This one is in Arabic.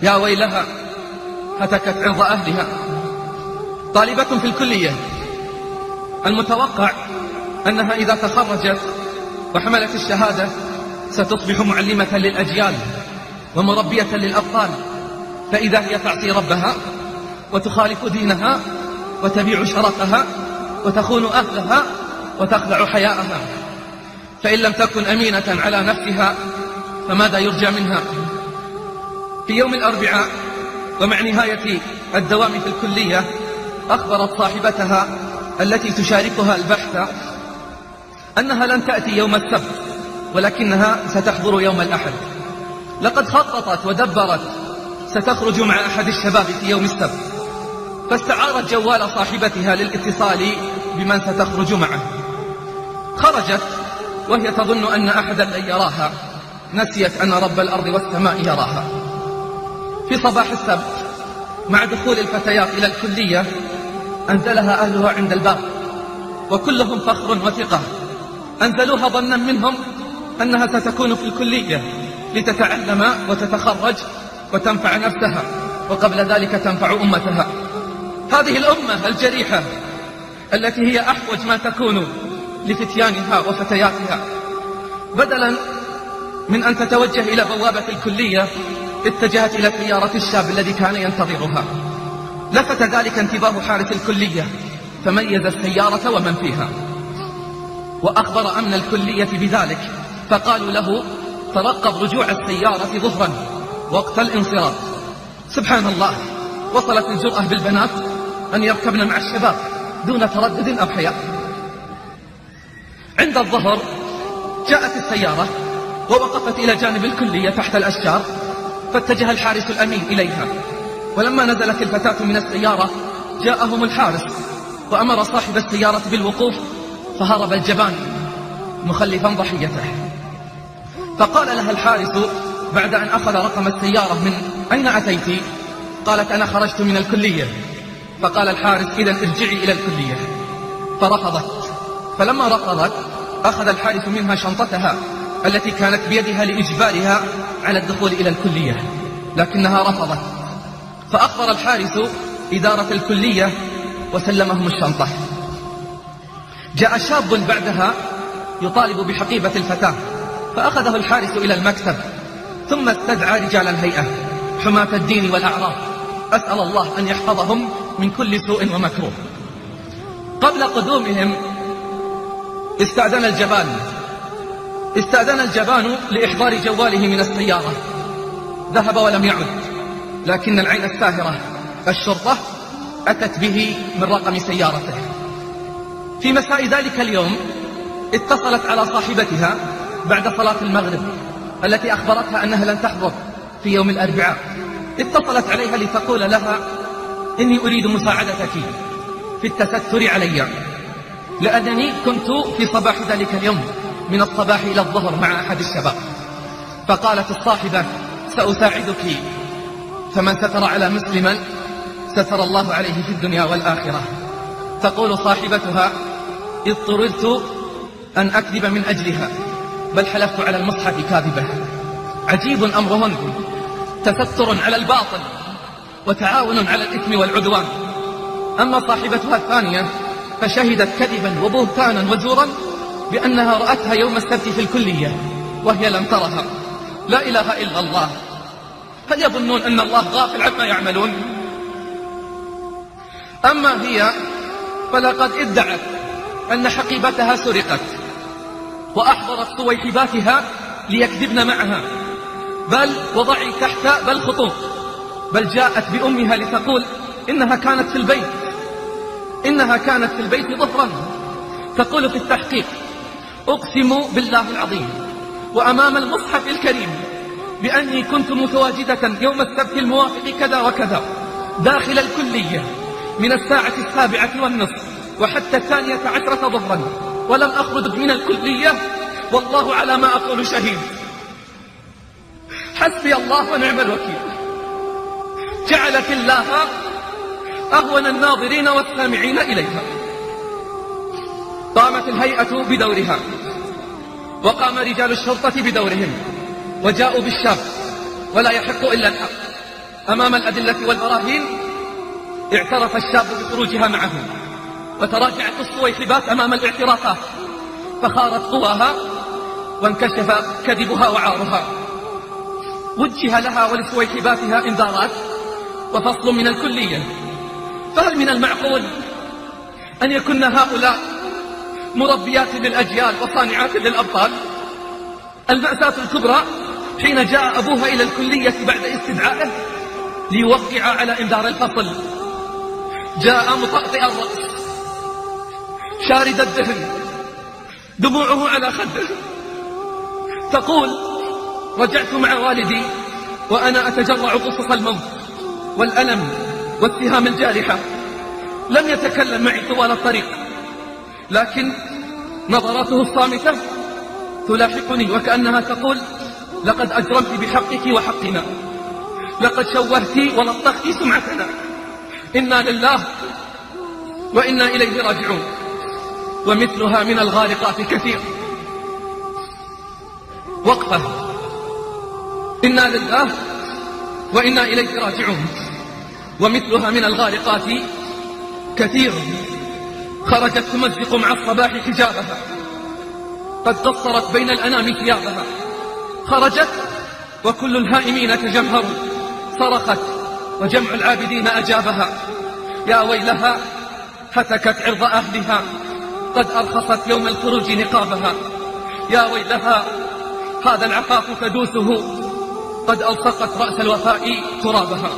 يا ويلها هتكت عرض أهلها. طالبة في الكلية المتوقع أنها إذا تخرجت وحملت الشهادة ستصبح معلمة للأجيال ومربية للأطفال، فإذا هي تعصي ربها وتخالف دينها وتبيع شرفها وتخون أهلها وتخلع حياءها. فإن لم تكن أمينة على نفسها فماذا يرجى منها؟ في يوم الأربعاء ومع نهاية الدوام في الكلية أخبرت صاحبتها التي تشاركها البحث أنها لن تأتي يوم السبت ولكنها ستحضر يوم الأحد. لقد خططت ودبرت ستخرج مع أحد الشباب في يوم السبت، فاستعارت جوال صاحبتها للاتصال بمن ستخرج معه. خرجت وهي تظن أن أحدا لن يراها، نسيت أن رب الأرض والسماء يراها. في صباح السبت مع دخول الفتيات إلى الكلية أنزلها أهلها عند الباب وكلهم فخر وثقة. أنزلوها ظنا منهم أنها ستكون في الكلية لتتعلم وتتخرج وتنفع نفسها وقبل ذلك تنفع أمتها. هذه الأمة الجريحة التي هي أحوج ما تكون لفتيانها وفتياتها، بدلا من أن تتوجه إلى بوابة الكلية اتجهت إلى سيارة الشاب الذي كان ينتظرها. لفت ذلك انتباه حارس الكلية فميز السيارة ومن فيها وأخبر أمن الكلية بذلك، فقالوا له ترقب رجوع السيارة ظهرا وقت الانصراف. سبحان الله، وصلت الجرأة بالبنات أن يركبن مع الشباب دون تردد أو حياء. عند الظهر جاءت السيارة ووقفت إلى جانب الكلية تحت الأشجار، فاتجه الحارس الأمين إليها، ولما نزلت الفتاة من السيارة جاءهم الحارس وأمر صاحب السيارة بالوقوف، فهرب الجبان مخلفا ضحيته. فقال لها الحارس بعد أن أخذ رقم السيارة من أين أتيت؟ قالت أنا خرجت من الكلية. فقال الحارس إذن ارجعي إلى الكلية. فرفضت، فلما رفضت أخذ الحارس منها شنطتها التي كانت بيدها لإجبارها على الدخول إلى الكلية، لكنها رفضت. فأخبر الحارس إدارة الكلية وسلمهم الشنطة. جاء شاب بعدها يطالب بحقيبة الفتاة، فأخذه الحارس إلى المكتب، ثم استدعى رجال الهيئة حماة الدين والأعراف، أسأل الله أن يحفظهم من كل سوء ومكروه. قبل قدومهم استأذن الجبان لإحضار جواله من السيارة. ذهب ولم يعد، لكن العين الساهرة الشرطة أتت به من رقم سيارته. في مساء ذلك اليوم اتصلت على صاحبتها بعد صلاة المغرب التي أخبرتها أنها لن تحضر في يوم الأربعاء. اتصلت عليها لتقول لها إني أريد مساعدتك في التستر علي، لأنني كنت في صباح ذلك اليوم من الصباح إلى الظهر مع أحد الشباب. فقالت الصاحبة سأساعدك، فمن ستر على مسلما ستر الله عليه في الدنيا والآخرة. تقول صاحبتها اضطررت أن أكذب من أجلها، بل حلفت على المصحف كاذبة. عجيب أمرهن، تستر على الباطل وتعاون على الإثم والعدوان. أما صاحبتها الثانية فشهدت كذبا وبهتانا وزورا بأنها رأتها يوم السبت في الكلية وهي لم ترها. لا إله إلا الله، هل يظنون أن الله غافل عما يعملون؟ أما هي فلقد ادعت أن حقيبتها سرقت، وأحضرت صويحباتها ليكذبن معها، بل وضعي تحت بل خطوط، بل جاءت بأمها لتقول إنها كانت في البيت ظهرا. تقول في التحقيق أقسم بالله العظيم وأمام المصحف الكريم بأني كنت متواجدة يوم السبت الموافق كذا وكذا داخل الكلية من الساعة 7:30 وحتى 12 ظهرا، ولم أخرج من الكلية، والله على ما أقول شهيد. حسبي الله ونعم الوكيل. جعلت الله أهون الناظرين والسامعين إليها. قامت الهيئة بدورها، وقام رجال الشرطة بدورهم، وجاءوا بالشاب، ولا يحق إلا الحق. أمام الأدلة والبراهين اعترف الشاب بخروجها معه، وتراجعت الصويحبات أمام الاعترافات، فخارت قواها وانكشف كذبها وعارها. وجه لها ولصويحباتها إنذارات وفصل من الكلية. فهل من المعقول أن يكن هؤلاء مربيات للأجيال وصانعات للأبطال؟ المأساة الكبرى حين جاء أبوها إلى الكلية بعد استدعائه ليوقع على إنذار الفصل. جاء مطأطئ الرأس شارد الدهن، دموعه على خده، تقول: رجعت مع والدي وأنا أتجرع قصص الموت والألم والسهام الجارحة. لم يتكلم معي طوال الطريق، لكن نظراته الصامتة تلاحقني وكأنها تقول: لقد أجرمت بحقك وحقنا، لقد شوهت ولطخت سمعتنا، إنا لله وإنا إليه راجعون. ومثلها من الغارقات كثير. وقفة. إنا لله وإنا إليه راجعون. ومثلها من الغارقات كثير. خرجت تمزق مع الصباح حجابها، قد قصرت بين الأنام ثيابها. خرجت وكل الهائمين تجمهروا، صرخت وجمع العابدين أجابها. يا ويلها هتكت عرض أهلها، قد أرخصت يوم الخروج نقابها. يا ويلها هذا العفاف تدوسه، قد ألصقت رأس الوفاء ترابها.